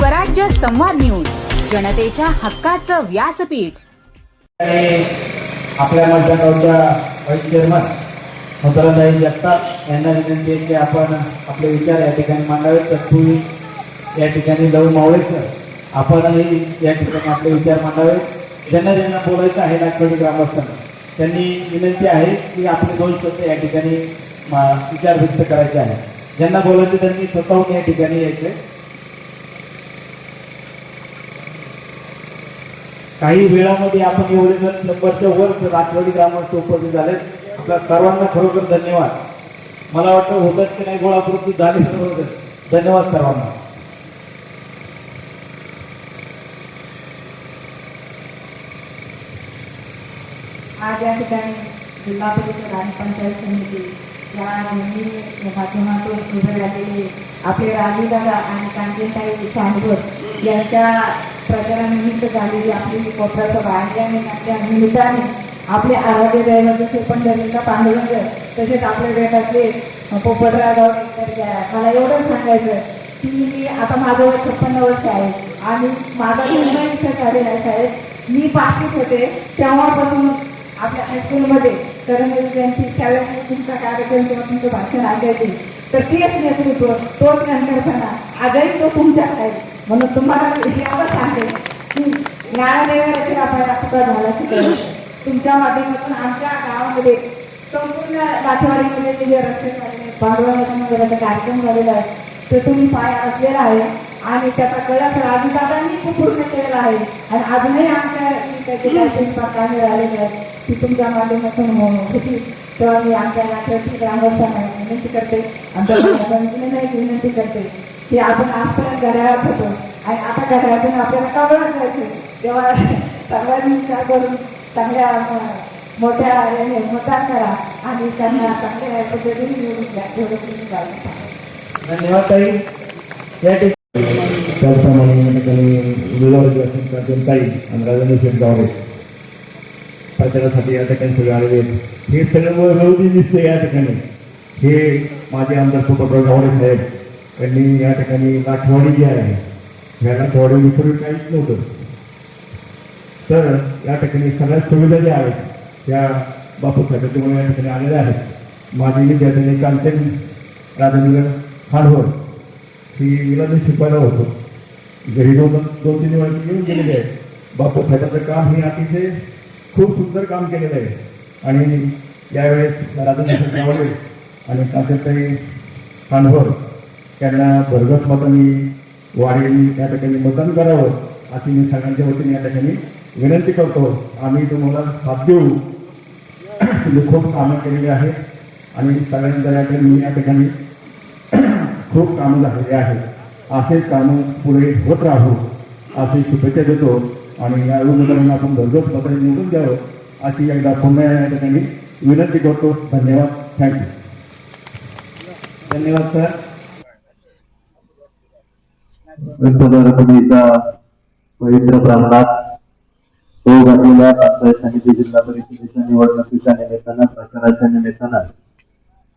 स्वराज्य संवाद न्यूज, जनतेच्या हक्काचं व्यासपीठ। आपल्या मतदाराच्या व्हाईस चेअरमन मधुराताई जगताप यांना विनंती आहे की आपण आपले विचार या ठिकाणी मांडावेत। तत्पूर्वी या ठिकाणी लव मावळेकर आपणही या ठिकाणी आपले विचार मांडावेत। ज्यांना ज्यांना बोलायचं आहे नागपूर ग्रामस्थांना त्यांनी विनंती आहे की आपले 2 शब्द या ठिकाणी विचार व्यक्त करायचे आहे। ज्यांना बोलायचे त्यांनी स्वतःहून या ठिकाणी यायचे। काही वेळामध्ये आपण एवढे जण 100च्या वर राजवाडी ग्रामस्थ उपस्थित झाले। आपल्या सर्वांना खरोखर धन्यवाद। मला वाटतं होतच की नाही गोळापूर्ती झाले सर्व धन्यवाद सर्वांना। आज या ठिकाणी जिल्हा परिषद आणि पंचायत समिती या दोन्ही माध्यमातून उभे राहिलेले आपले राजूदादा आणि कांतीताई सांगोर यांच्या प्रचारानिमित्त झालेली आपली कोपरा सभा आणि त्या निमित्ताने आपले आराध्य दैवत जसे पंढरीचा पांडुरंग तसेच आपल्या बेटातले पोपटराव गावकर मला एवढंच सांगायचं की मी आता माझं वय 56 वर्ष आहे आणि माझा जन्म इथं झालेला आहे साहेब। मी 5वीत होते तेव्हापासून आपल्या हायस्कूलमध्ये करंजी यांची शाळेत तुमचा कार्यक्रम किंवा तुमचं भाषण ऐकायचे तर तेच नेतृत्व तोच नंतरपणा आजही तो तुमच्यात आहे। म्हणून तुम्हाला एवढं सांगते की न्यायालयाची आपल्याला पुकार झाला शिकवलं तुमच्या माध्यमातून आमच्या गावामध्ये संपूर्ण लाठवाडीमध्ये जे रस्ते झालेले पांडुरंगाचा कार्यक्रम झालेला आहे ते तुम्ही पाय असलेला आहे आणि त्याचा कळस राजूदादांनी खूप पूर्ण केलेला आहे आणि अजूनही आमच्या कामे राहिलेले आहे ती तुमच्या माध्यमातून होती। तेव्हा मी आमच्या नाट्याची ग्रामस्थांना विनंती करते, आमच्या विनंती करते की आपण आजपर्यंत घड्याळात होतो आणि आता घड्याळातून आपल्याला कावळत जायचं तेव्हा सर्वांनी विचार करून चांगल्या मोठ्या याने मतदान करा आणि त्यांना चांगल्या पद्धतीने निवडून द्या। धन्यवाद ताई। या त्याचप्रमाणे ताई आणि राजेंद्र शेठ गावडे प्रचारासाठी या ठिकाणी सगळे आलेले आहेत। हे सगळं विरोधी दिसते या ठिकाणी। हे माझे आमदार पोपटराव गावडे साहेब यांनी या ठिकाणी लाठवाडी जी आहे ह्या लाठवाडी पूर्वी काहीच नव्हतं तर या ठिकाणी सगळ्या सुविधा ज्या आहेत त्या बापू साहेबांच्यामुळे या ठिकाणी आलेल्या आहेत। माझी विद्यार्थ्यांनी कांचन राजेंद्र खानवर ही हिला मी शिकवायला होतो घरी 2-3 वेळा येऊन गेलेले आहे। बापू साहेबांचं काम हे अतिशय खूप सुंदर काम केलेलं आहे आणि यावेळेस राजेंद्र गावडे आणि कांचनताई खानवर त्यांना भरघोस मतांनी वाढेल या ठिकाणी मतदान करावं अशी मी सगळ्यांच्या वतीने या ठिकाणी विनंती करतो। आम्ही तुम्हाला साथ देऊ। तुम्ही खूप कामं केलेली आहेत आणि सगळ्यांच्या या ठिकाणी खूप कामं झालेली आहेत। असेच कामं पुढे होत राहू अशी शुभेच्छा देतो आणि या उमेदवारांना आपण भरघोस मतांनी निवडून द्यावं अशी एकदा पुन्हा या ठिकाणी विनंती करतो। धन्यवाद। थँक्यू। धन्यवाद सर। पवित्र प्रांगणात तो घातलेल्या पंचायत समिती जिल्हा परिषदेच्या निवडणुकीच्या निमित्तानं प्रचाराच्या निमित्तानं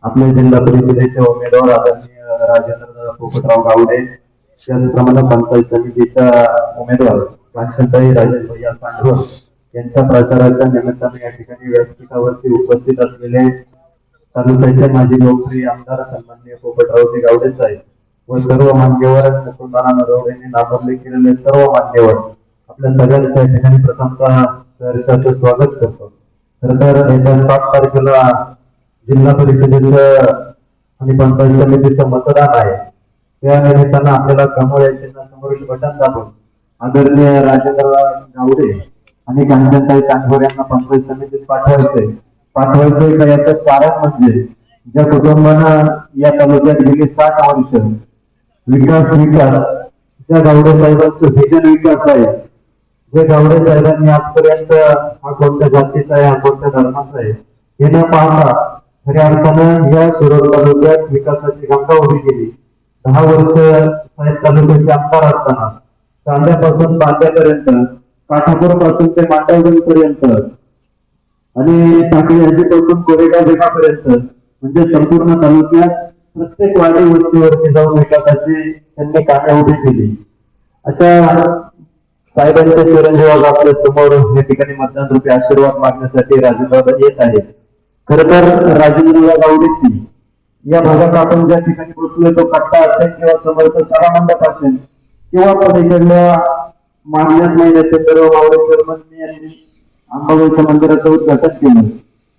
आपले जिल्हा परिषदेचे उमेदवार आदरणीय राजेंद्र पोपटराव गावडे त्याचप्रमाणे पंचायत समितीच्या उमेदवार कांचनताई राजेश भैया सांडवर यांच्या प्रचाराच्या निमित्ताने या ठिकाणी व्यासपीठावरती उपस्थित असलेले तालुक्याचे माजी लोकप्रिय आमदार सन्माननीय पोपटरावजी गावडे साहेब व सर्व मान्यवर मुसलमान नरवडेंनी नामोल्लेख केलेले सर्व मान्यवर आपल्या सगळ्यांच्या या ठिकाणी प्रथमतः सहर्षाचं स्वागत करतो। खरं तर येत्या 7 तारखेला जिल्हा परिषदेचं आणि पंचायत समितीचं मतदान आहे। त्या निमित्तानं आपल्याला कमळ या चिन्हासमोरील बटन दाबून आदरणीय राजेंद्र गावडे आणि कांचनताई सांडवर यांना पंचायत समितीत पाठवायचंय का याचं कारण म्हणजे ज्या कुटुंबानं या तालुक्यात गेली 60 वर्ष विकास ज्या गावडे साहेबांचं व्हिजन विकास आहे, जे गावडे साहेबांनी आजपर्यंत हा कोणत्या जातीचा आहे हा कोणत्या धर्माचा आहे हे न पाहता खऱ्या अर्थानं या शिरोळ तालुक्यात विकासाची गंगा उभी केली। 10 वर्ष साहेब तालुक्याचे आमदार असताना कांद्यापासून बांद्यापर्यंत काठापूर पासून ते मांडवगंजपर्यंत आणि टाकळी हद्दीपासून कोरेगाव बेटापर्यंत म्हणजे संपूर्ण तालुक्यात प्रत्येक वाडी वस्तीवरती जाऊन विकासाची त्यांनी कामे उभी केली। अशा साहेबांच्या चिरंजीवाला आपल्या समोर या ठिकाणी मतदान रूपी आशीर्वाद मागण्यासाठी राजेंद्र येत आहेत. खर तर राजेंद्र गावडे या भागात आपण ज्या ठिकाणी बसलोय तो कट्टा असेल किंवा समर्थ सभामंडप असेल किंवा पलीकडल्या मागण्याच महिन्याचे सर्व मावळे चेअरमन यांनी अंबाबाईच्या मंदिराचं उद्घाटन केलं.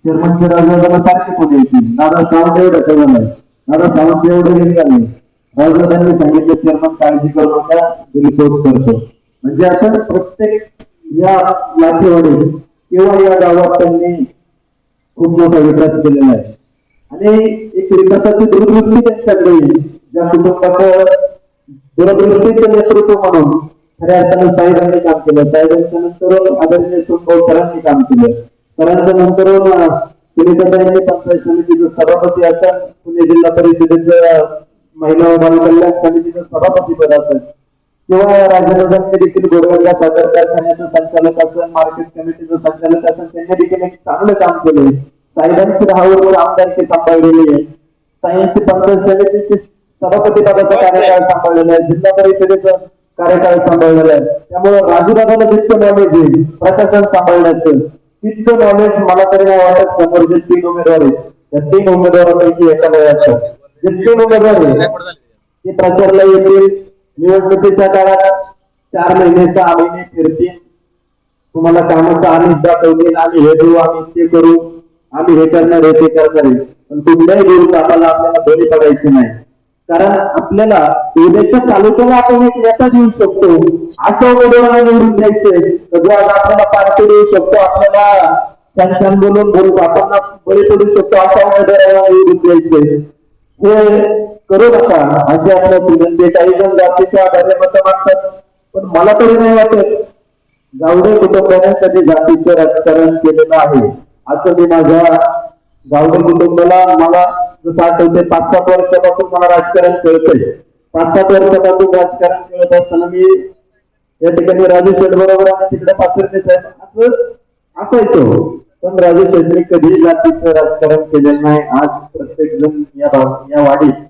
चेअरमनचे राजवादाला सारखे कोणी येतील. दादा सावंत एवढं केलं नाही, दादा सावंत एवढं गेले. राजवादांनी सांगितलं चेअरमन काळजी करू नका, रिपोर्ट करतो. म्हणजे असं प्रत्येक या लाठेवाडी किंवा या गावात त्यांनी खूप मोठा विकास केलेला आहे. आणि एक विकासाची दूरदृष्टी त्यांच्याकडे येईल. ज्या कुटुंबाचं दूरदृष्टीचं नेतृत्व म्हणून खऱ्या अर्थानं साहेबांनी काम केलं. साहेबांच्या नंतर आदरणीय सुनभाऊ सरांनी काम केलं. सरांच्या नंतर सुनीताताईंनी पंचायत समितीचं सभापती असेल, पुणे जिल्हा परिषदेचं महिला व बालकल्याण समितीचं सभापती पद असेल किंवा राजेंद्रांनी देखील गोरगंगा साखर कारखान्याचं संचालक असेल, मार्केट कमिटीचं संचालक असेल, त्यांनी देखील एक चांगलं काम केलंय. साहेबांची राहावर आमदारकी सांभाळलेली आहे. साहेबांची पंचायत समितीची सभापती पदाचा कार्यकाळ सांभाळलेला आहे, जिल्हा परिषदेचा कार्यकाळ सांभाळलेला आहे. त्यामुळे राजूदादाला जितकं नॉलेज आहे प्रशासन सांभाळण्याचं तितकं नॉलेज मला तरी नाही वाटत समोर जे 3 उमेदवार आहेत त्या 3 उमेदवारांपैकी एका वेळाचं जे 3 उमेदवार आहे ते प्रचारला येतील. निवडणुकीच्या काळात 4 महिने 6 महिने फिरतील, तुम्हाला कामाचं आम्ही दाखवतील, आम्ही हे देऊ, आम्ही ते करू, आम्ही हे करणार हे ते करणार आहे. पण कुठल्याही देऊ कामाला आपल्याला बळी पडायचे नाही. कारण आपल्याला उद्याच्या तालुक्याला आपण एक नेता देऊ शकतो, असं उमेदवारांना निवडून द्यायचे. जो आज आपल्याला पार्टी देऊ शकतो, आपल्याला छान बोलून बोलू आपण बळी पडू शकतो, अशा उमेदवारांना निवडून द्यायचे. हे करू नका असे आपल्या विनंती. काही जण जातीच्या आधारे मतं मागतात, पण मला तरी नाही वाटत गावडे कुटुंबाने कधी जातीचं राजकारण केलेलं आहे असं मी माझ्या गावडे कुटुंबाला मला जसं आठवते 5-7 वर्षापासून मला राजकारण कळतंय. 5-7 वर्षापासून राजकारण कळत असताना मी या ठिकाणी राजू शेठ बरोबर आणि तिकडे पाचरणे साहेब असं असायचो, पण राजू शेठनी कधी जातीचं राजकारण केलेलं नाही. आज प्रत्येक जण या वाडीत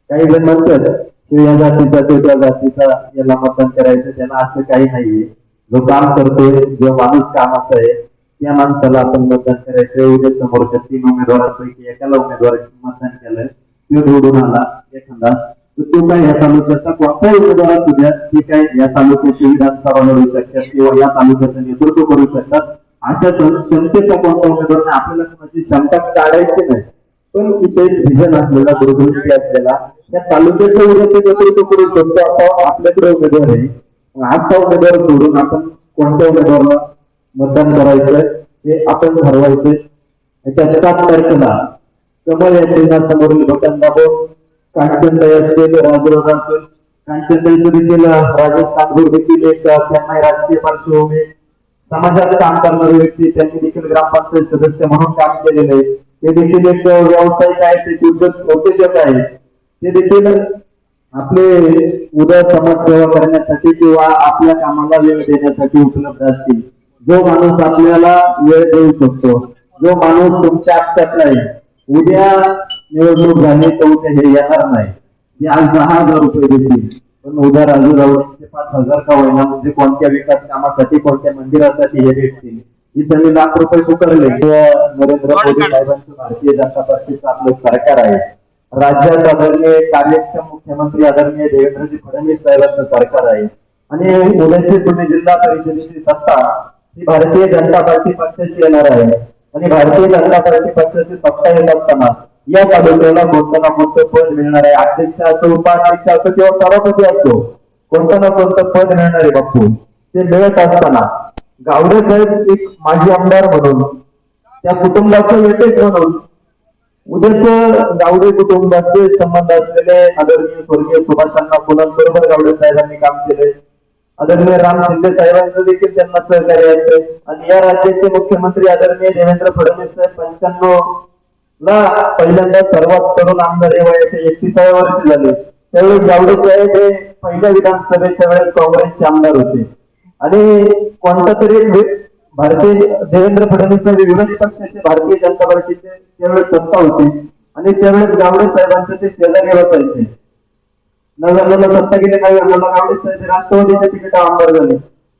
काही जण म्हणतात की या जातीचा तो त्या जातीचा याला मतदान करायचं, त्याला असं काही नाहीये. जो काम करतोय, जो माणूस कामाचा आहे त्या माणसाला आपण मतदान करायचं. उद्या समोरच्या 3 उमेदवारांपैकी एकाला उमेदवार मतदान केलं, तो निवडून आला एखादा, तर तो काय या तालुक्याचा कोणताही उमेदवार असू द्या, ती काय या तालुक्याची विधानसभा लढू शकतात किंवा या तालुक्याचं नेतृत्व करू शकतात. अशा क्षमतेचा कोणता उमेदवार नाही. आपल्याला कोणाची क्षमता काढायची नाही, पण इथे विजन असलेला, दूरदृष्टी असलेला त्या तालुक्याचं उद्याचं नेतृत्व करू शकतो. आता आपल्याकडे उमेदवार आहे, आजचा उमेदवार सोडून आपण कोणत्या उमेदवाराला मतदान करायचं हे आपण ठरवायचं. त्याच्या 7 तारखेला कमळ या चिन्हासमोरील बटन दाबून कांचनताई असतील, राजरोग असेल, कांचनताईचं देखील राजस्थान देखील एक त्यांना राजकीय पार्श्वभूमी, समाजात काम करणारे व्यक्ती, त्यांनी देखील ग्रामपंचायत सदस्य म्हणून काम केलेले आहे. ते देखील एक व्यावसायिक आहेत, उद्योजक आहेत. ते देखील आपले उदय समाज सेवा करण्यासाठी किंवा आपल्या कामाला वेळ देण्यासाठी उपलब्ध असतील. जो माणूस आपल्याला वेळ देऊ शकतो, जो माणूस तुमच्या आक्षेप नाही, उद्या निवडणूक झाली तर उद्या हे येणार नाही, ते आज 10,000 रुपये देतील, पण उद्या राजू रावळेंचे 5,000 का होईना म्हणजे कोणत्या विकास कामासाठी, कोणत्या मंदिरासाठी हे भेटतील. ही त्यांनी लाख रुपये स्वीकारले. नरेंद्र मोदी साहेबांचं भारतीय जनता पार्टीचं आपलं सरकार आहे. राज्यात आदरणीय कार्यक्षम मुख्यमंत्री आदरणीय देवेंद्रजी फडणवीस साहेबांचं सरकार आहे. आणि उद्याची पुणे जिल्हा परिषदेची सत्ता ही भारतीय जनता पार्टी पक्षाची येणार आहे. आणि भारतीय जनता पार्टी पक्षाची सत्ता येत असताना या तालुक्याला कोणतं ना कोणतं पद मिळणार आहे. अध्यक्ष असो, उपाध्यक्ष असो किंवा सभापती असो, कोणतं ना कोणतं पद मिळणार आहे. बापू ते मिळत असताना गावडे साहेब एक माजी आमदार म्हणून, त्या कुटुंबाचं वेटेज म्हणून, उद्याच गावडे कुटुंबाचे संबंध असलेले आदरणीय स्वर्गीय सुभाषांना फुलांबरोबर गावडे साहेबांनी काम केले. आदरणीय राम शिंदे साहेबांचं देखील त्यांना सहकार्य आहे. आणि या राज्याचे मुख्यमंत्री आदरणीय देवेंद्र फडणवीस साहेब 95 ला पहिल्यांदा सर्वात तरुण आमदार हे वयाचे 31व्या वर्षी झाले. त्यावेळी गावडे साहेब हे पहिल्या विधानसभेच्या वेळेस काँग्रेसचे आमदार होते. आणि कोणता तरी भारतीय देवेंद्र फडणवीस विरोधी पक्षाचे भारतीय जनता पार्टीचे त्यावेळेस सत्ता होती. आणि त्यावेळेस गावडे साहेबांचे ते शेजारी बसायचे. नव्याण्णवला सत्ता गेली, 99ला गावडे साहेब राष्ट्रवादीच्या तिकीट आमदार झाले.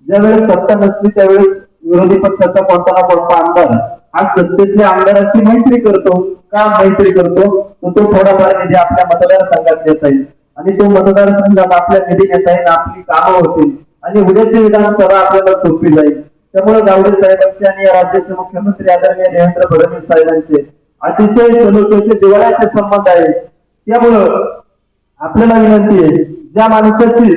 ज्यावेळेस सत्ता नसली त्यावेळेस विरोधी पक्षाचा कोणता ना कोणता आमदार हा सत्तेतल्या आमदाराशी मैत्री करतो. का मैत्री करतो? तो थोडाफार निधी आपल्या मतदारसंघात देता येईल आणि तो मतदारसंघात आपल्या निधी घेता येईल, आपली कामं होतील आणि उद्याची विधानसभा आपल्याला सोपी जाईल. त्यामुळे गावडे साहेबांचे आणि राज्याचे मुख्यमंत्री आदरणीय देवेंद्र फडणवीस साहेबांचे अतिशय सलोख्याचे जिव्हाळ्याचे संबंध आहेत. त्यामुळं आपल्याला विनंती आहे, ज्या माणसाची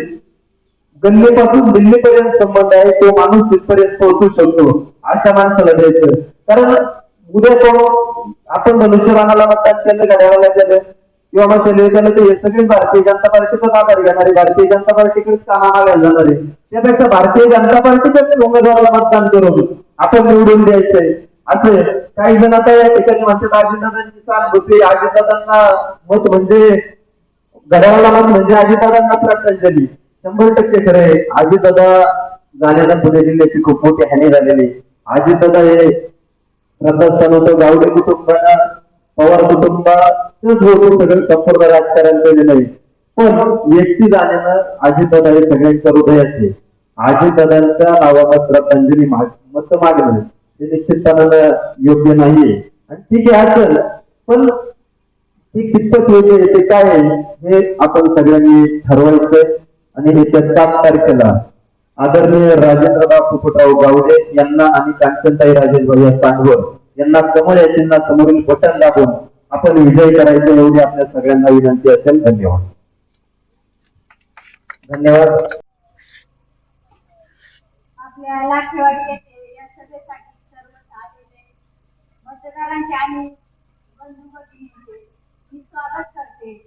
गल्लीपासून दिल्लीपर्यंत संबंध आहे तो माणूस तिथपर्यंत पोहोचू शकतो अशा माणसाला द्यायचं. कारण उद्या तो आपण मनुष्यबाणाला मतदान केलं, घड्याळाला केलं किंवा मग केलं तर हे सगळे भारतीय जनता पार्टीचाच आधार घेणारे, भारतीय जनता पार्टीकडेच कामाला जाणारे. त्यापेक्षा भारतीय जनता पार्टीच्याच उमेदवाराला मतदान करून आपण निवडून द्यायचंय. असे काही जण आता या ठिकाणी म्हणतात अजितदादांची सहानुभूती, अजितदादांना मत म्हणजे घड्याळाला मत म्हणजे अजितदादांना श्रद्धांजली. 100% खरं आहे. अजितदादा जाण्याचा पुणे जिल्ह्याची खूप मोठी हानी झालेली. अजितदादा हे श्रद्धास्थान होतं. गावडे कुटुंबाला, पवार कुटुंबाचंच होतं सगळं संपूर्ण राजकारण केलेलं आहे. पण व्यक्ती जाण्यानं अजितदादा हे सगळ्यांच्या हृदयाचे. अजितदादांच्या नावाला श्रद्धांजली मत मागणं हे निश्चितपणानं योग्य नाहीये. आणि ठीक आहे असेल, पण ती कितपत योग्य ते काय हे आपण सगळ्यांनी ठरवायचंय. आणि हे 7 तारखेला आदरणीय राजेंद्रराव फुफुटराव गावडे यांना आणि कांचनताई राजेंद्र या सांगवर यांना कमळ या चिन्हात समोरील बटन दाबून आपण विजय करायचं एवढी आपल्या सगळ्यांना विनंती असेल. धन्यवाद. धन्यवाद. आपल्या लाखेवाडी येथे या सभेसाठी सर्व आलेले मतदारांचे आणि बंधू भगिनींचे मी स्वागत करते.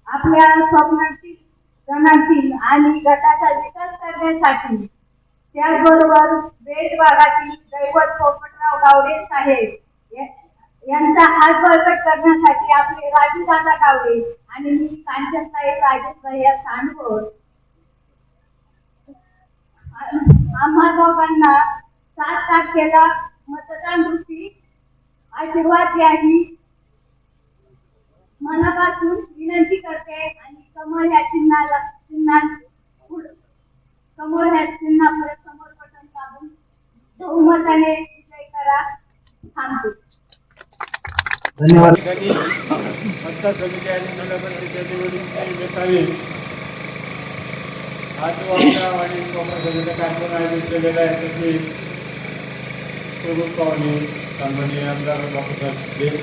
आपल्या स्वप्नातील जनातील आणि गटाचा विकास करण्यासाठी, त्याचबरोबर बेट भागातील दैवत पोपटराव गावडे साहेब यांचा हात बळकट करण्यासाठी आपले राजूदादा गावडे आणि मी कांचनताई राजेंद्र या सांगोर आम्हा दोघांना 7 तारखेला मतदान रूपी आशीर्वाद द्यावी मनापासून विनंती करते. आणि कमळ ह्या कमळ ह्या चिन्हापुढे समोर बटन दाबून बहुमताने विजय करा. थांबते. धन्यवाद. मतदार समिती आणि नगरपालिकेच्या निवडणुकीची बेतावी आज वामगाव आणि समितीचा कार्यक्रम आयोजित केलेला आहे. त्याची प्रमुख पाहुणे सन्माननीय आमदार बापूसाहेब देव,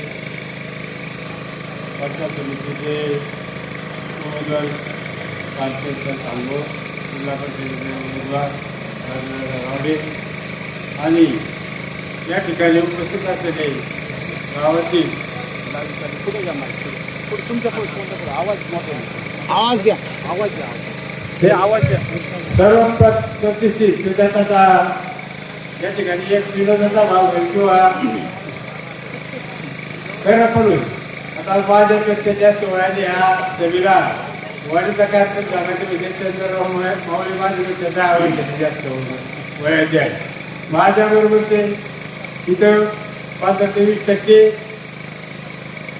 मतदार समितीचे उमेदवार कांचनताई सांगोर, जिल्हा परिषदेचे उमेदवार गावडे आणि या ठिकाणी उपस्थित असलेले गावातील आवाज द्या. हे आवाज द्या. सर्व प्रतिष्ठित विद्यार्थ्याचा या ठिकाणी एक विनोदाचा भाव होईल किंवा खरं पण होईल. आता माझ्यापेक्षा जास्त वयाने ह्या सभेला वयाचा कार्यक्रम झाला म्हणजे माऊली माझ्यापेक्षा 10 वर्षाचे जास्त वयाचे आहे. माझ्याबरोबर ते इथं 15 ते 20%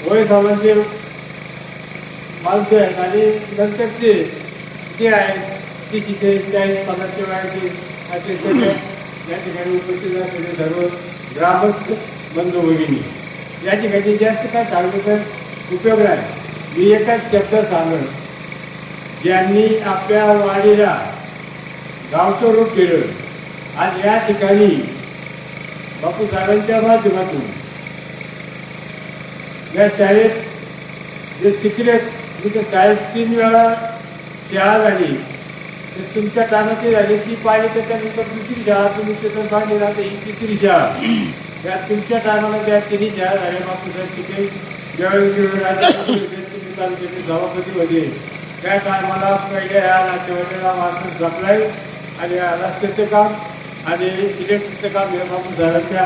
वय सामान्य माणसं आहेत आणि नंतरचे जे आहेत 30 ते 40-50 वयाचे असे सगळे या ठिकाणी उपस्थित असलेले सर्व ग्रामस्थ बंधू भगिनी. या ठिकाणी जास्त काय सांगतो तर उपयोग नाही. मी एकाच शब्द सांगेन, ज्यांनी आपल्या वाडीला गावचं रूप केलं आज या ठिकाणी बापूसाहेबांच्या माध्यमातून या शाळेत जे शिकलेत, तिथे शाळेत 3 वेळा शाळा झाली, तर तुमच्या कानाची झाली ती पाहिली तर त्यानंतर दुसरी शाळा तुम्ही तिथं पाहिली राहते ही 3री शाळा. त्या तुमच्या टायमाला त्या 3ही शाळा झाल्या. बापूसाहेब तिथे ज्यावेळी तालुक्याचे सभापती होते त्या टायमाला पहिल्या ह्या नाट्यवाडीला माणूस जपलाय आणि रस्त्याचं काम आणि इलेक्ट्रिकचं काम हे बापूसाहेबांच्या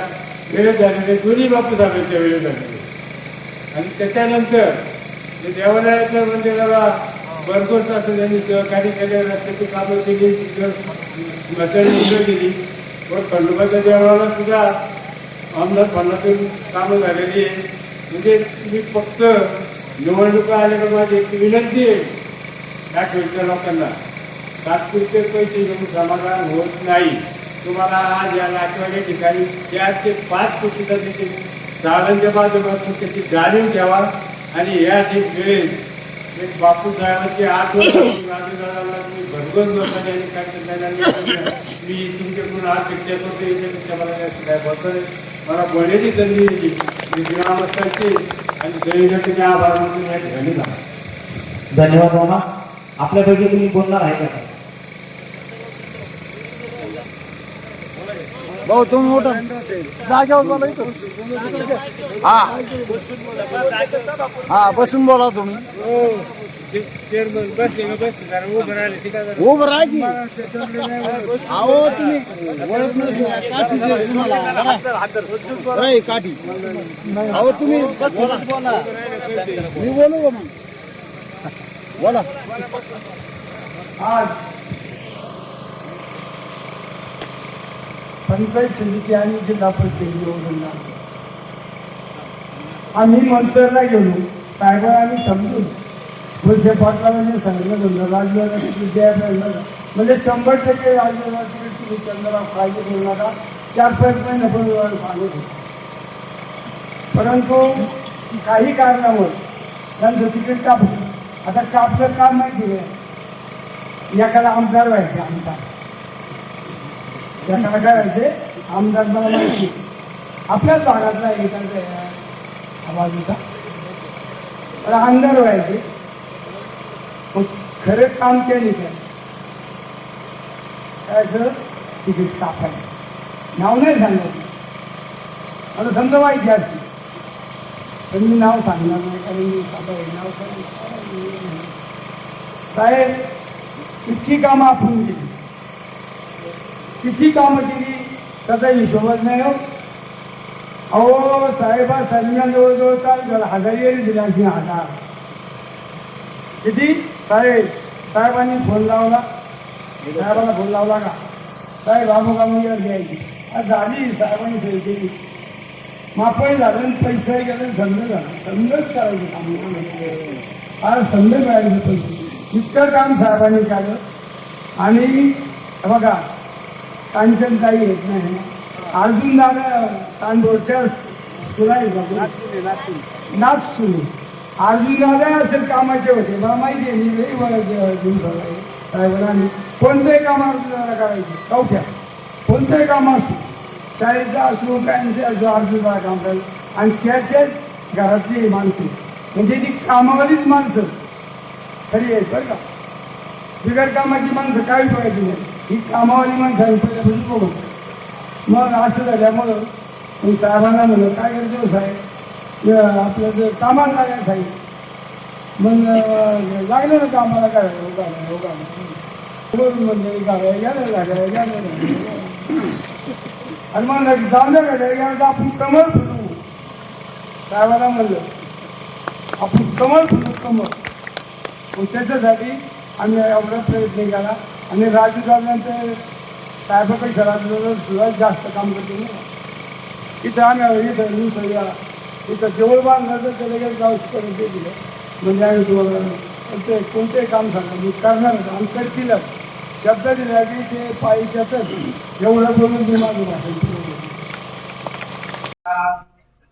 वेळेत झालेले, दोन्ही बापूसाहेबांच्या वेळेत झालेले. आणि त्याच्यानंतर देवालयाच्या मंदिराला भरपूर असं त्यांनी सहकार्य केले, रस्त्याची कामं केली, मशाली केली. पण खंडोबाच्या देवाला सुद्धा आमदार फंडातून कामं झालेली आहे. म्हणजे मी फक्त निवडणुका आल्या का माझी एक विनंती आहे या खेळच्या लोकांना तात्पुरते पैसे घेऊन समाधान होत नाही. तुम्हाला आज या नाटवाड्या ठिकाणी 4 ते 5 कोटीचा देखील शाळांच्या माध्यमातून त्याची जाणीव घ्यावा आणि या वेळेस एक बापूसाहेबांची आठवण गांधीदारांना तुम्ही भरघोस लोकांनी आणि मी तुमच्याकडून आज शिक्षा करतो याच्यापेक्षा मला काय बोलतो मला बोलण्याची संधी दिली. मी ग्रामस्थांचे आणि दैनिकाचे आभार मानून या ठिकाणी झाला. धन्यवाद मामा. आपल्यापैकी तुम्ही बोलणार आहे का? भाऊ तुम्ही मोठा जागेवर बोला इथं. हा बसून बोला तुम्ही. उभं राहा की. अहो तुम्ही वळत नाही काठी तुम्हाला काठी. अहो तुम्ही बोला मी बोलू का मग बोला. आज पंचायत समिती आणि जिल्हा परिषद निवडणूक आम्ही मंचरला गेलो. साहेबांनी समजून वर्षे पाटलांनी सांगितलं म्हणलं राजवाड्याची द्यायला म्हणजे 100% राजवाड्याची तुम्ही चंद्रराव काळजी करू नका. 4-5 महिने पण सांगत होते. परंतु काही कारणामुळे त्यांचं तिकीट कापलं. आता कापलं का माहिती आहे एखादा आमदार व्हायचे. आमदार एखादा काय व्हायचे आमदार मला माहिती आपल्याच भागातला एखादा बाजूचा तर आमदार व्हायचे. मग खरे काम केले काय सर तिकीट कापायचं. नाव नाही सांगायचं. मला समजा माहिती असते पण मी नाव सांगणार नाही कारण मी साधा नाव साहेब इतकी कामं आपण केली किती कामं केली त्याचा हिशोबच नाही. हो अहो साहेबा साहेबांना जवळजवळ काय झालं 1000 येरी दिली. 1000 किती साहेबांनी फोन लावला. साहेबाला फोन लावला का साहेब बाबू कामं घ्यायची आज झाली. साहेबांनी सोय केली. मापही झालं पैसे गेले. समज झालं. समजच करायचं काम आज समज मिळायचं पैसे. इतकं काम साहेबांनी केलं. आणि बघा कांचनताई येत नाही अर्जुन दादा तांदूळच्या तुला नाच सुरू अर्जुन दादा असेल कामाचे होते. मला माहिती आहे. मी घेऊन साहेबांनी कोणतंही काम अर्जुन दादा करायचे. कवठ्या कोणतंही काम असतो शाळेचं असो कायचे असो अर्जुन दादा काम करायचं. आणि त्याच्याच घरातली माणसं म्हणजे ती कामावालीच माणसं खरी आहेत बरं का. बिगर कामाची माणसं काही बघायची नाही. ही कामावाली माणसं आहे पहिल्यापासून बघू. मग असं झाल्यामुळं मी साहेबांना म्हणलं काय करायचं साहेब आपलं जर कामाला लागायचं साहेब. मग लागलं ना कामाला काय म्हणजे गाड्या घ्या आणि मग जाऊन द्या गाड्या आपण कमळ फिरू. साहेबांना म्हणलं आपण कमळ फिरू कमळ. मग त्याच्यासाठी आम्ही एवढा प्रयत्न केला. आणि राजू दादांचे साहेबाकडे शहरात सुद्धा जास्त काम करते ना. इथं आम्ही इथं जवळ बांधलं तर त्याला काही गाव करून ते दिलं म्हणजे आम्ही तुम्हाला ते कोणतेही काम सांगा मी करणार आम्ही करतीलच. शब्द दिला की ते पायीच्यातच एवढं बोलून मी माझं भाषण.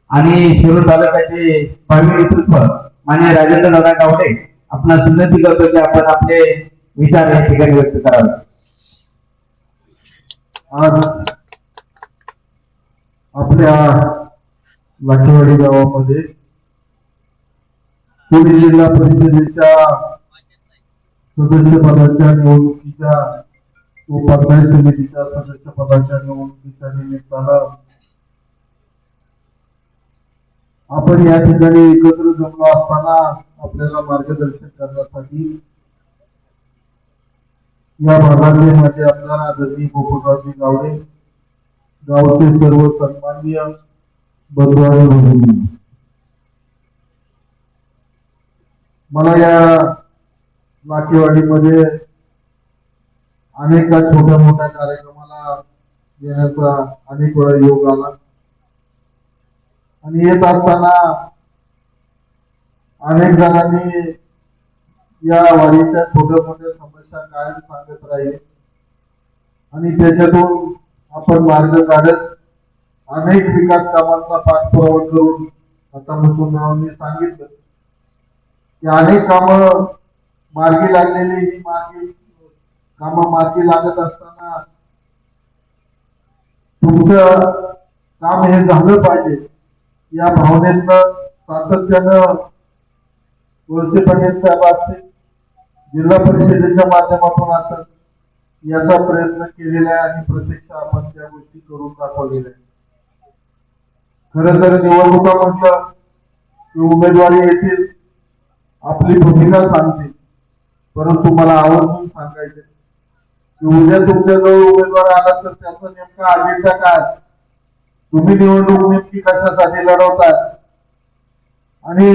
आणि शिरूर तालुक्याचे भावी नेतृत्व माननीय राजेंद्र दादा गावडे आपला विनंती करतो की आपण आपले विचार या ठिकाणी व्यक्त करावे. आज आपल्या लाठेवाडी गावामध्ये पुणे जिल्हा परिषदेच्या सदस्य पदाच्या निवडणुकीच्या व पंचायत समितीच्या सदस्य पदाच्या निवडणुकीच्या निमित्तानं आपण या ठिकाणी एकत्र जमलो असताना आपल्याला मार्गदर्शन करण्यासाठी या भागातले माझे आमदार आदरणीय गोकुळरावजी गावडे गावचे सर्व सन्माननीय बंधू आणि भगिनी, मला या लाठेवाडीमध्ये अनेक छोट्या मोठ्या कार्यक्रमाला येण्याचा अनेक वेळा योग आला आणि येत असताना अनेक जणांनी या वारीच्या छोट्या मोठ्या समस्या काय सांगत राहील आणि त्याच्यातून आपण मार्ग काढत अनेक विकास कामांचा पाठपुरावा करून आता मुख्यमंत्र्यांनी सांगितलं की अनेक कामं मार्गी लागलेली ही कामं मार्गी लागत असताना तुमचं काम हे झालं पाहिजे या भावनेतनं सातत्यानं वळसे पाटील साहेब असतील जिल्हा परिषदेच्या माध्यमातून असत याचा प्रयत्न केलेला आहे आणि प्रत्यक्ष आपण त्या गोष्टी करून दाखवलेल्या आहे. खरं तर निवडणुका म्हटलं की उमेदवारी येतील आपली भूमिका सांगते, परंतु मला आवर्जून सांगायचे की उद्या तुमच्याजवळ उमेदवार आला तर त्याचा नेमका अजेंडा काय, तुम्ही निवडणूक नेमकी कशासाठी लढवताय आणि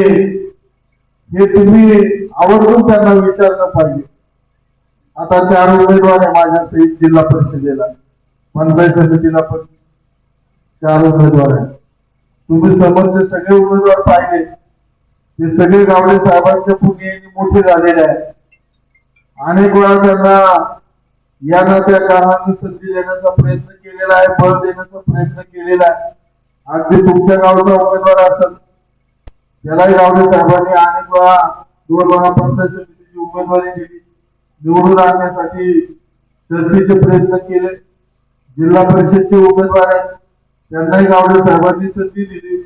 हे तुम्ही आवर्जून त्यांना विचारलं पाहिजे. आता 4 उमेदवार आहे माझ्या सहित जिल्हा परिषदेला, पंचायत समितीला पण 4 उमेदवार आहेत. तुम्ही समजते सगळे उमेदवार पाहिले ते सगळे गावडे साहेबांच्या पुण्याने मोठे झालेले आहेत. अनेक वेळा त्यांना या ना त्या कारणाने संधी देण्याचा प्रयत्न केलेला आहे, बळ देण्याचा प्रयत्न केलेला आहे. अगदी तुमच्या गावचा उमेदवार असेल त्यालाही गावडे साहेबांनी अनेक वेळा 2 वेळा पंचायत समितीची उमेदवारी दिली, निवडून आणण्यासाठी शर्थीचे प्रयत्न केले. जिल्हा परिषदचे उमेदवार आहेत त्यांनाही गावडे साहेबांनी संधी दिली,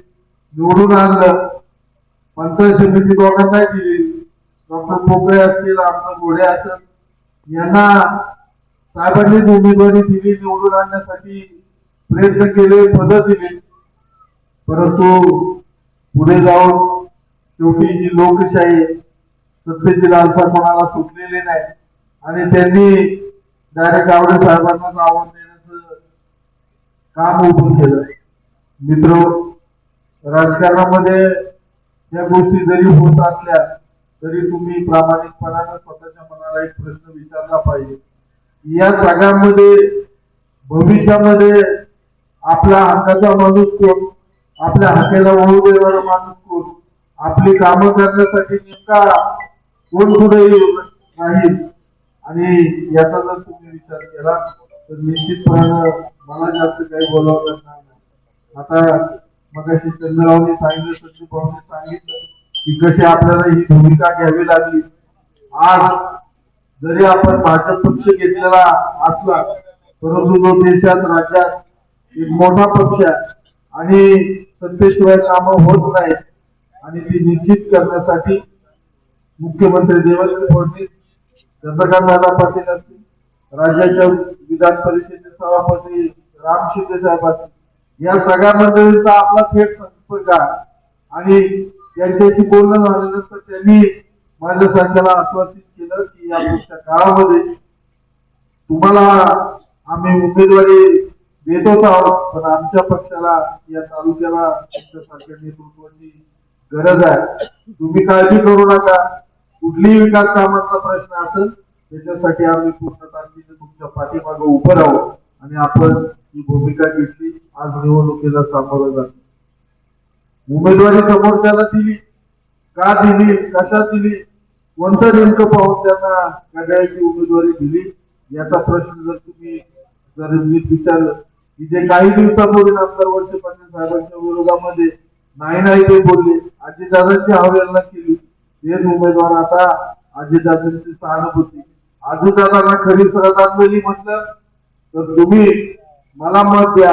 निवडून आणलं. पंचायत समिती दोघांनाही दिली. डॉक्टर पोकळे असतील, आमदार घोडे असतील यांना साहेबांनीच उमेदवारी दिली, निवडून आणण्यासाठी प्रयत्न केले, पद दिली. परंतु पुढे जाऊन शेवटी ही लोकशाही सत्तेची लालसा कोणाला सुटलेली नाही आणि त्यांनी डायरेक्ट गावडे साहेबांनाच आव्हान देण्याचं काम उभं केलं. मित्र, राजकारणामध्ये या गोष्टी जरी होत असल्या तरी तुम्ही प्रामाणिकपणाने स्वतःच्या मनाला एक प्रश्न विचारला पाहिजे. या सगळ्यामध्ये भविष्यामध्ये आपल्या हक्काचा माणूस कोण, आपल्या हाकेला वळू देणारा माणूस कोण, आपली कामं करण्यासाठी नेमका कोण पुढे राहील आणि याचा जर तुम्ही विचार केला तर निश्चितपणे मला जास्त काही बोलावं लागणार नाही. आता मगाशी चंद्ररावने सांगितलं, संजय भाऊने सांगितलं की कशी आपल्याला ही भूमिका घ्यावी लागली. आज जरी आपण भाजप पक्ष घेतलेला असला परंतु जो देशात राज्यात एक मोठा पक्ष आहे आणि सत्तेशिवाय कामं होत नाही आणि ती निश्चित करण्यासाठी मुख्यमंत्री देवेंद्र फडणवीस, चंद्रकांत दादा पाटील असतील, राज्याच्या विधान परिषदेचे सभापती राम शिंदे साहेब असतील, या सगळ्या मंडळींचा आपला थेट संपर्क आहे आणि त्यांच्याशी बोलणं झाल्यानंतर त्यांनी माझ्या संघाला आश्वासित केलं की या पुढच्या काळामध्ये तुम्हाला आम्ही उमेदवारी देत आहोत, पण आमच्या पक्षाला या तालुक्याला तुमच्यासारख्या नेतृत्वाची गरज आहे. तुम्ही काळजी करू नका, कुठलीही विकास कामाचा प्रश्न असेल त्याच्यासाठी आम्ही पूर्ण ताकदीने तुमच्या पाठीमागे उभं राहू आणि आपण ही भूमिका घेतली. आज निवडणुकीला सामोरं जातो. उमेदवारी समोरच्याला दिली, का दिली, कशा दिली, कोणतं नेमकं पाहून त्यांना घड्याळाची उमेदवारी दिली याचा प्रश्न जर तुम्ही नीट विचारलं की जे काही दिवसापूर्वी आमदार वळसे पाटील साहेबांच्या विरोधामध्ये नाही ते बोलले, अजितदादांची अवहेलना केली, तेच उमेदवार आता अजितदादांची सहानुभूती, अजितदादांना खरी श्रद्धांजली म्हटलं तर तुम्ही मला मत द्या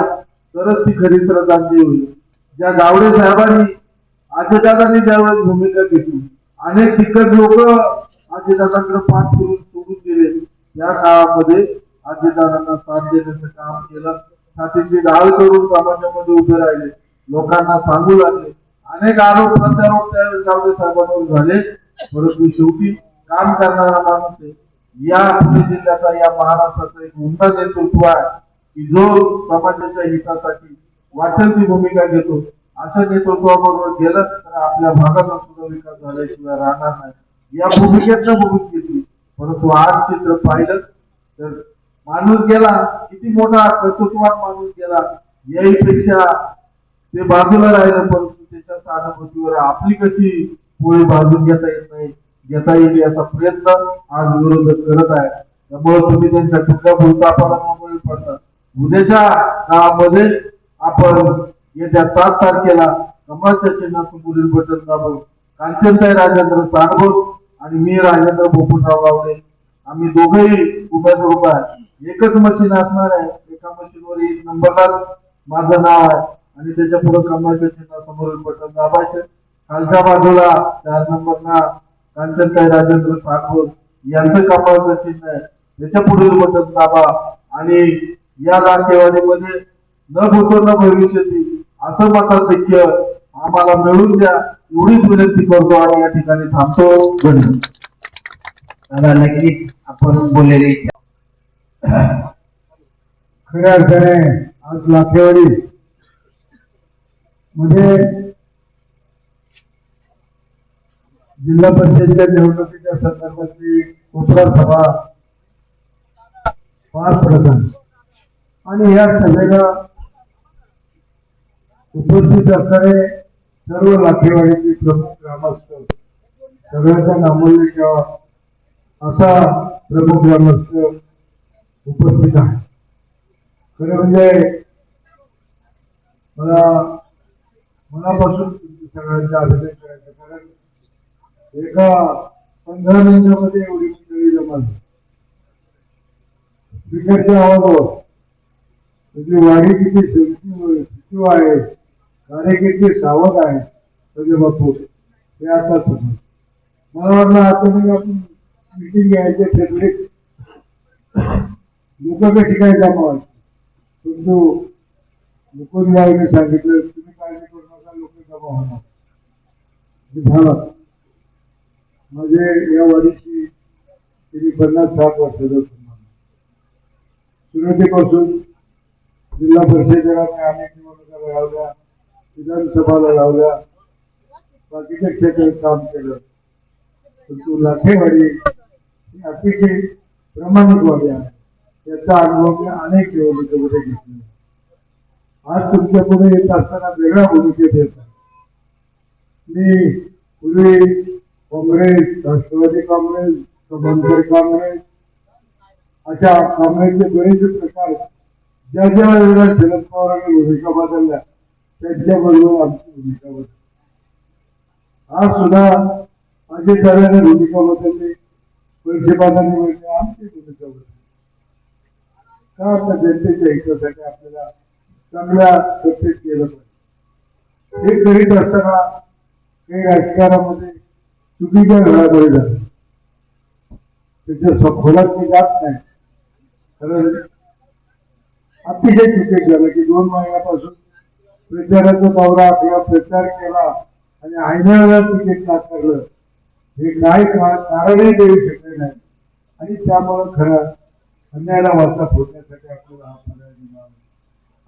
तरच ती खरी श्रद्धांजली होईल. ज्या गावडे साहेबांनी अजितदादांनी ज्यावेळेस भूमिका घेतली, अनेक दिग्गज लोक अजितदादांकडे पाठ करून सोडून गेले, या काळामध्ये अजितदादांना साथ देण्याचं काम केलं. छातीची ढाल करून समाजामध्ये उभे राहिले, लोकांना सांगू लागले. अनेक आरोप प्रत्यारोप त्यावेळेस गावडे साहेबांवर झाले, परंतु शेवटी काम करणारा माणूस आहे. या पुणे जिल्ह्याचा, या महाराष्ट्राचा एक उमदा नेतृत्व आहे की जो समाजाच्या हितासाठी वाटेल ती भूमिका घेतो. अशा नेतृत्वाबरोबर गेलं तर आपल्या भागाचा सुद्धा विकास झाल्याशिवाय राहणार नाही. या भूमिकेतनं भूमिका घेतली, परंतु आज चित्र पाहिलं तर माणूस गेला, किती मोठा कर्तृत्ववान माणूस गेला, याहीपेक्षा ते बाजूला राहिलं, परंतु त्याच्या सहानुभूतीवर आपली कशी पोळी भाजून घेता येत नाही घेता येईल याचा प्रयत्न आज विरोधक करत आहे. त्यामुळे तुम्ही त्यांच्या कुठल्या बोलता आपण पडता. उद्याच्या काळामध्ये आपण येत्या 7 तारखेला कमळाच्या चिन्हासमोरील बटन दाबून कांचनताई राजेंद्र सानभोर आणि मी राजेंद्र बोपुटराव गावडे आम्ही दोघेही उमेदवार आहे. एकच मशीन असणार आहे. एका मशीनवर एक नंबरलाच माझं नाव आहे आणि त्याच्या पुढे कमळाच्या चिन्हासमोरील बटन दाबायचं. खालच्या बाजूला 4 नंबरला कांचनताई राजेंद्र सानभोर यांचं कमळाचं चिन्ह आहे. त्याच्या पुढील बटन दाबा आणि या लाटेवाडीमध्ये न भूतो न भविष्यती असं मताधिक्य आम्हाला मिळून द्या एवढीच विनंती करतो आणि या ठिकाणी थांबतो. दादा नक्कीच आपण बोललेले खऱ्या अर्थाने आज लाखेवाडी मध्ये जिल्हा परिषदेच्या निवडणुकीच्या संदर्भातली कोपरा सभा पार पडत आहे आणि या सभेला उपस्थित असणारे सर्व लाखेवाडीचे प्रमुख ग्रामस्थ सगळ्यांचा नामोल्लेख असा प्रमुख ग्रामस्थ उपस्थित आहे. खरं म्हणजे मला मनापासून सगळ्यांचं अभिनंदन करायचं. कारण एका 15 मिनिटामध्ये एवढी मंडळी जमा झाली. स्पीकरच्या आवाजावर म्हणजे वाडी किती शिस्तू आहे, गाणे किती सावध आहे सगळे बापू हे आता समज. मला वाटलं आता मग आपण मिटिंग घ्यायचे फेब्रिक लोक कशी काय जमा व्हायची. परंतु मुकुंदरावने सांगितलं तुम्ही काळजी करू नका, लोक जमा होणार. झालं म्हणजे या वाडीची तिने 50-60 वर्षाचा सन्मान. सुरुवातीपासून जिल्हा परिषदेला अनेक निवडणुका लढवल्या, विधानसभा लढवल्या, बाकीच्या क्षेत्रात काम केलं. परंतु लाखेवाडी ही अतिशय प्रामाणिक वाडी आहे. त्याचा अनुभव मी अनेक निवडणुकीमध्ये घेतला. आज तुमच्या पुढे येत असताना वेगळ्या भूमिकेत येतात. मी पूर्वी काँग्रेस, राष्ट्रवादी काँग्रेस, समांतर काँग्रेस अशा काँग्रेसचे बरेच प्रकार ज्या ज्या वेळेला शरद पवारांनी भूमिका बदलल्या त्यांच्याबरोबर आमची भूमिका बदलली. आज सुद्धा अजित दादांनी भूमिका बदलली, पैसेबाजांनी म्हणजे आमची भूमिका बदलली. का आता जनतेच्या हितासाठी आपल्याला चांगल्या सत्तेत केलं पाहिजे. हे करीत असताना काही राजकारणामध्ये चुकीच्या घडामोडी झाल्या. त्याच्या सखोलात मी जात नाही. कारण अतिशय चुकीच झालं की 2 महिन्यापासून प्रचाराचा दौरा किंवा प्रचार केला आणि आयनाला तिकीट नाकारलं. हे काय कारणही देऊ शकले नाही आणि त्यामुळे खरं अन्यायाला वाचा फोडण्यासाठी आपल्याला हा पर्याय दिला.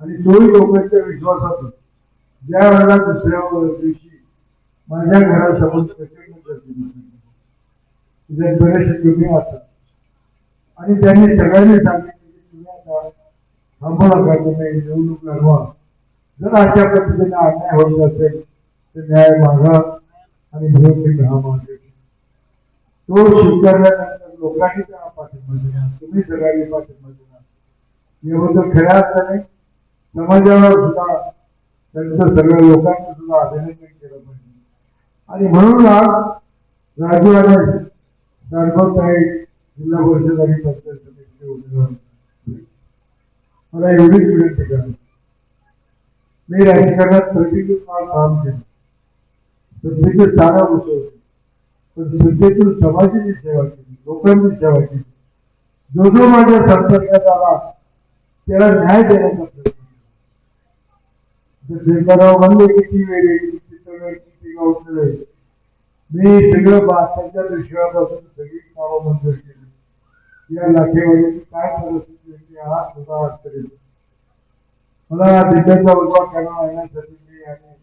आणि तोही लोकांच्या विश्वासातून ज्या वेळेला दुसऱ्या दिवशी माझ्या घरासमोर बरेचसे तुम्ही असतात आणि त्यांनी सगळ्यांनी सांगितलं की तुम्ही आता थांबू नका, तुम्ही निवडणूक लढवा. जर अशा पद्धतीने अन्याय होत असेल तर न्याय मागा आणि निवडणूक हा मागे. तो स्वीकारल्यानंतर लोकांनी त्याला पाठिंबा दिला, तुम्ही सगळ्यांनी पाठिंबा दिला. याबद्दल खऱ्या अर्थाने समाजाला सुद्धा त्यांचं सगळ्या लोकांचं सुद्धा अभिनंदन केलं पाहिजे. आणि म्हणून आज राजवाडे सानभोर जिल्हा परिषद आणि पंचायत समितीचे उमेदवार मला एवढीच विनंती करावी. मी राजकारणात प्रतिकूल काम केलं, सत्तेचे स्थाना बसवले, पण सत्तेतून समाजाची सेवा केली, लोकांची सेवा केली. जो जो माझ्या संपर्कात आला त्याला न्याय देण्याचा प्रयत्न केला. शेतकऱ्यावर म्हणले किती वेळ किती गावचं मी सगळं त्यांच्या दृष्टीपासून सगळी कामं मंजूर केली. या लाखेवाडीची काय परिस्थिती हा सुद्धा करेल. मला देशाचा उभा करणं आणण्यासाठी मी आणि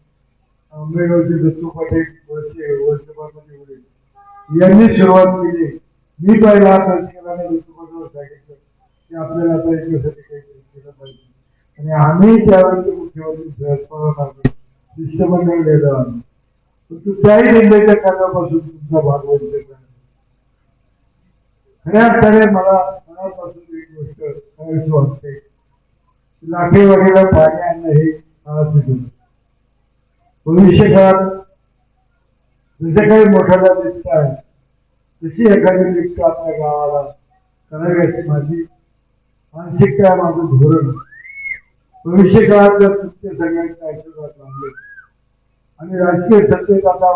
आंबेगावचे दत्तू पाटील वर्षभर यांनी सुरुवात केली. मी पहिला खर्च केला आणि दत्तू पाटील सांगितलं की आपल्याला आता याच्यासाठी काहीतरी केलं पाहिजे. आणि आम्ही त्यावेळेचे मुख्यमंत्री शरद पवार शिष्टमंडळ गेलो आम्ही. त्याही जिल्ह्याच्या कार्यापासून तुमचा भाग वंचित खऱ्या अर्थाने मला मनापासून एक गोष्ट करावीशी वाटते. लाटेवाडीला पाणी आणणं हे काळाचं होतं. भविष्यकाळात जसे काही मोठ्याला लिफ्ट आहे तशी एखादी लिफ्ट आपल्या गावाला करावी अशी माझी मानसिकता, माझं धोरण. भविष्यकाळात जर तुमचे सगळ्यांचे आशीर्वाद लाभले आणि राजकीय सत्तेत आता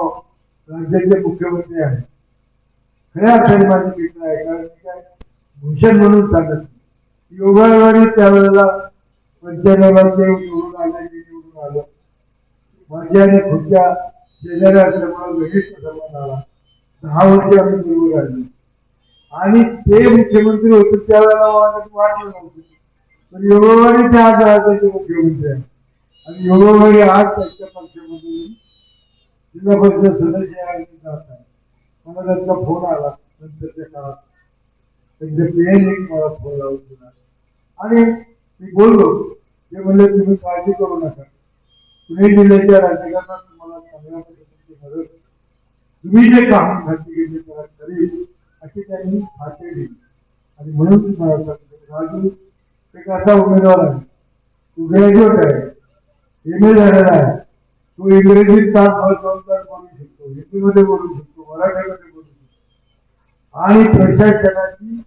राज्याचे मुख्यमंत्री आहेत, खऱ्या अर्थाने माझी मित्र आहे. कारण मी काय भूषण म्हणून सांगत योगायोगाने त्यावेळेला 95ला ते निवडून आले, मी निवडून आलो. माझ्या आणि खुर्च्या शेजाऱ्या असल्यामुळे घनिष्ठ संबंध आला. 10 वर्ष आम्ही बरोबर राहिलो आणि ते मुख्यमंत्री होते त्यावेळेला वाटलं नव्हतं. पण योगायोगाने ते आज राज्याचे मुख्यमंत्री आहे आणि योगायोगाने आज त्यांच्या पक्षामधून जिल्हा परिषद सदस्य जात आहे. मला त्यांचा फोन आला नंतरच्या काळात. त्यांच्या पेनने मला फोन लावून दिला आणि मी बोललो. ते म्हणले तुम्ही काळजी करू नका, पुणे जिल्ह्याच्या राजकारणात तुम्हाला चांगल्या पद्धतीची मदत, तुम्ही जे काम खाती घेतले त्याला करेल अशी त्यांनी खाते दिली. आणि म्हणून तुम्हाला सांगतो, राजू एक असा उमेदवार आहे, तो ग्रॅज्युएट आहे, MA झालेला आहे, तो इंग्रजीत बोलू शकतो, हिंदीमध्ये बोलू शकतो, मराठीमध्ये बोलू शकतो आणि प्रशासनाची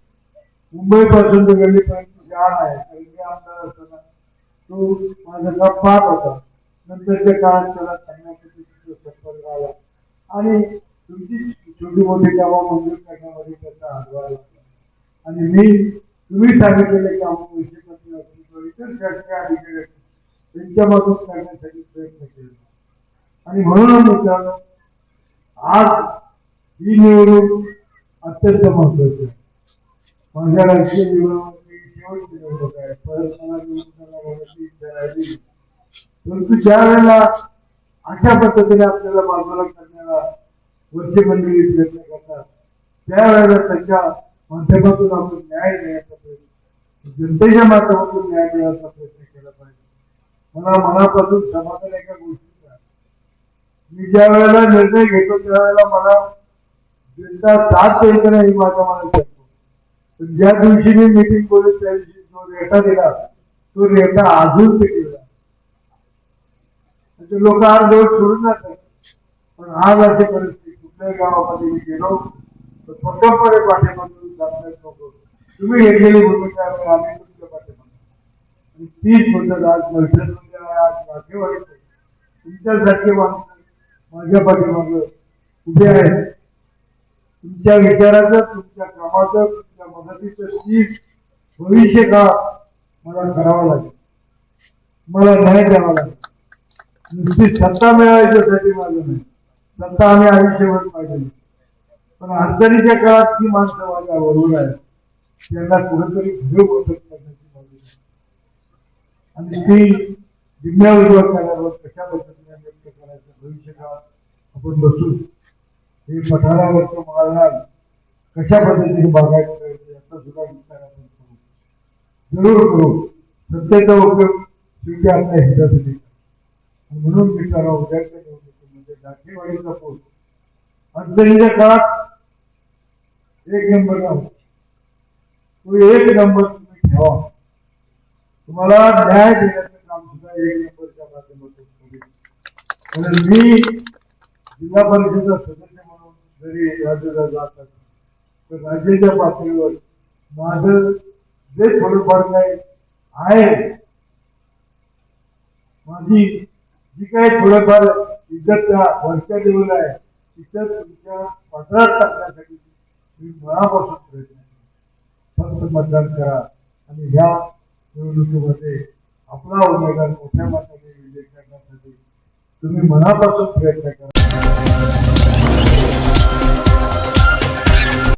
मुंबईपासून तो दिल्लीपर्यंत जाण आहे. कारण मी आमदार असताना तो माझा काम पाहत होता. नंतरच्या काळात त्याला चांगल्या पद्धतीचा संपर्क आला आणि तुमची छोटी मोठी कामं मंजूर करण्यामध्ये त्याचा हातभार होता. आणि मी तुम्ही सांगितलेले काम विषयपत्र असतील किंवा इतर शासकीय अधिकारी असतील त्यांच्या मदत करण्यासाठी प्रयत्न केले. आणि म्हणून मित्रांनो, आज ही निवडणूक अत्यंत महत्वाची आहे. माझ्या राजकीय जीवनामध्ये शेवटची निवडणूक आहे. परत मला निवडणुकीला लढण्याची इच्छा राहिली. परंतु ज्या वेळेला अशा पद्धतीने आपल्याला बाजूला करण्याला वर्षे मंडळी प्रयत्न करतात, त्यावेळेला त्यांच्या माध्यमातून आपण न्याय देण्याचा प्रयत्न, जनतेच्या माध्यमातून न्याय मिळवण्याचा प्रयत्न केला पाहिजे. मला मनापासून समाधान एका गोष्टीचा, मी ज्या वेळेला निर्णय घेतो त्यावेळेला मला जनता साथ देईल का नाही माझ्या मनात येतो. पण ज्या दिवशी मी मीटिंग बोलत त्या दिवशी जो रेटा दिला तो रेटा अजून ते केला. लोक अर्धवट सोडून जातात. पण आज अशी परिस्थिती, कुठल्याही गावामध्ये मी गेलो तर स्वतंत्रपणे पाठीमागून सांगण्यात नको, तुम्ही घेतलेली भूमिका आम्ही तुमच्या पाठीमागे. आणि तीच पद्धत आज मर्षद आज राठेवाडी तुमच्यासारखे माणसं माझ्या पाठीमागं उभे आहेत. तुमच्या विचाराचं, तुमच्या कामाचं, तुमच्या मदतीचं तीच भविष्य का मला करावं लागेल, मला न्याय द्यावा लागेल. नुसती सत्ता मिळवायच्यासाठी माझं नाही, सत्ता आम्ही आयुष्यभर पाहिजे. पण अडचणीच्या काळात जी माणसं माझ्या बरोबर आहेत त्यांना कुठेतरी भीव मदत करण्याची माझी आणि ती जिम्म्या उद्योग करण्यावर कशा पद्धतीने व्यक्त करायचं भविष्य काळात आपण बसून हे 18 वर्ष मारणार कशा पद्धतीने बागायत करायचं याचा सुद्धा विचार आपण करू, जरूर करू. सत्तेचा उपयोग शेवटी आपल्या हितासाठी. म्हणून मित्रांनो, उद्याच्या निवडणुकीमध्ये दाठेवाडीचा पोस्ट अडचणीच्या काळात 1 नंबर राहतो. तो 1 नंबर तुम्ही ठेवा. तुम्हाला न्याय देण्याचं काम सुद्धा 1 नंबरच्या माध्यमातून होईल. कारण मी जिल्हा परिषदेचा सदस्य म्हणून जरी राज्याला जात असेल तर राज्याच्या पातळीवर माझं जे थोडंफार काही आहे, माझी जी काही थोडंफार इज्जत त्या वरच्या लेवल आहे तिथं तुमच्या पदरात टाकण्यासाठी मी मनापासून प्रयत्न केला. फक्त मतदान करा आणि ह्या निवडणुकीमध्ये आपला उमेदवार मोठ्या मताने विजय करण्यासाठी तुम्ही मनापासून प्रयत्न करा.